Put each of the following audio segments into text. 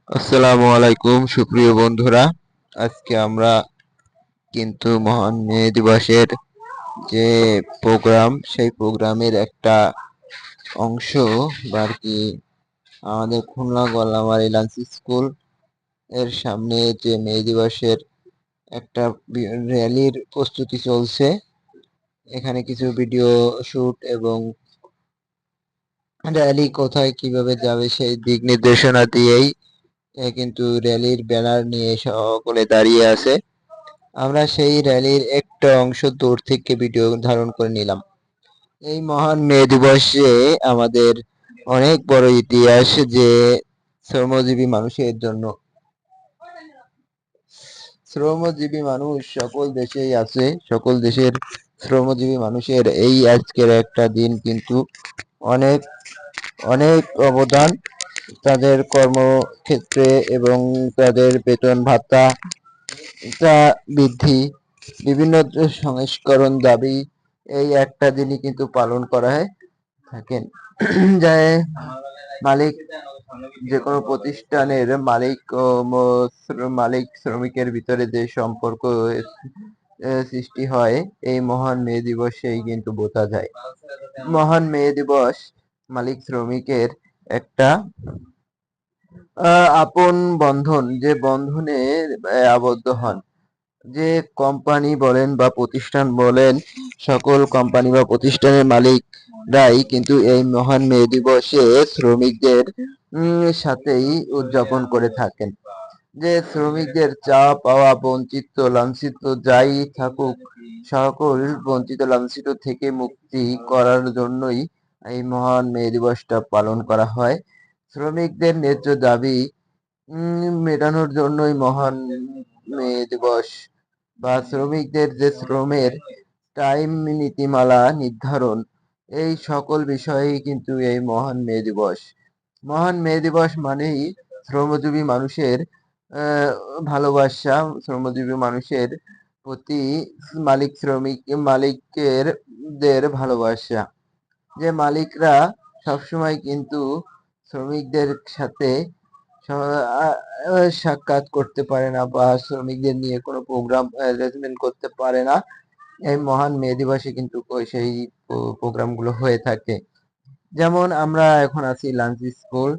আসসালামু আলাইকুম সুপ্রিয় বন্ধুরা। আজকে আমরা কিন্তু মহান মে দিবসের যে প্রোগ্রাম, সেই প্রোগ্রামের একটা অংশ বা আর কি আমাদের খুলনা গল্লামারী লান্স স্কুল এর সামনে যে মে দিবসের একটা র্যালির প্রস্তুতি চলছে। এখানে কিছু ভিডিও শুট এবং র্যালি কোথায় কিভাবে যাবে সেই দিক নির্দেশনা দিয়েই কিন্তু র্যালির ব্যানার নিয়ে সকলে দাঁড়িয়ে আছে। আমরা সেই র্যালির একটা অংশ দূর থেকে ভিডিও ধারণ করে নিলাম। এই মহান মে দিবসে আমাদের অনেক বড় ইতিহাস, যে শ্রমজীবী মানুষের জন্য। শ্রমজীবী মানুষ সকল দেশেই আছে, সকল দেশের শ্রমজীবী মানুষের এই আজকের একটা দিন কিন্তু অনেক অনেক অবদান তাদের কর্মক্ষেত্রে এবং তাদের বেতন ভাতা বৃদ্ধি, বিভিন্ন সংস্করণ দাবি এই একটা দিনই কিন্তু পালন করা হয় থাকেন। যায় মালিক, যে কোনো প্রতিষ্ঠানের মালিক ও মালিক শ্রমিকের ভিতরে যে সম্পর্ক সৃষ্টি হয় এই মহান মে দিবসেই কিন্তু বোঝা যায়। মহান মে দিবস মালিক শ্রমিকের একটা আপন বন্ধন, যে বন্ধনে আবদ্ধ হন। যে কোম্পানি বলেন বা প্রতিষ্ঠান বলেন, সকল কোম্পানি বা প্রতিষ্ঠানের মালিকরাই কিন্তু এই মহান মে দিবসে শ্রমিকদের সাথেই উদযাপন করে থাকেন। যে শ্রমিকদের চা পাওয়া, বঞ্চিত লাঞ্ছিত যাই থাকুক, সকল বঞ্চিত লাঞ্ছিত থেকে মুক্তি করার জন্যই এই মহান মে দিবসটা পালন করা হয়। শ্রমিকদের ন্যায্য দাবি মেটানোর জন্যই মহান মে দিবস, বা শ্রমিকদের যে শ্রমের টাইম নীতিমালা নির্ধারণ, এই সকল বিষয়েই কিন্তু এই মহান মে দিবস। মহান মে দিবস মানেই শ্রমজীবী মানুষের ভালোবাসা, শ্রমজীবী মানুষের প্রতি মালিকের দের ভালোবাসা। যে মালিকরা সবসময় কিন্তু শ্রমিকদের সাথে সাক্ষাৎ করতে পারে না বা শ্রমিকদের নিয়ে কোনো প্রোগ্রাম অ্যারেঞ্জমেন্ট করতে পারে না, এই মহান মে দিবসে কিন্তু সেই প্রোগ্রামগুলো হয়ে থাকে। যেমন আমরা এখন আছি লান্স স্কুল,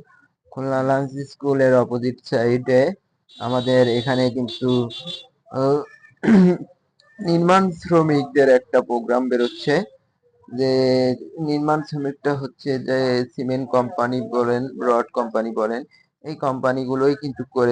খুলনা লান্স স্কুলের অপোজিট সাইডে আমাদের এখানে কিন্তু নির্মাণ শ্রমিকদের একটা প্রোগ্রাম বেরোচ্ছে। যে নির্মাণ শ্রমিকটা হচ্ছে যে সিমেন্ট কোম্পানি বলেন, রড কোম্পানি বলেন, এই কোম্পানিগুলোই কিন্তু করে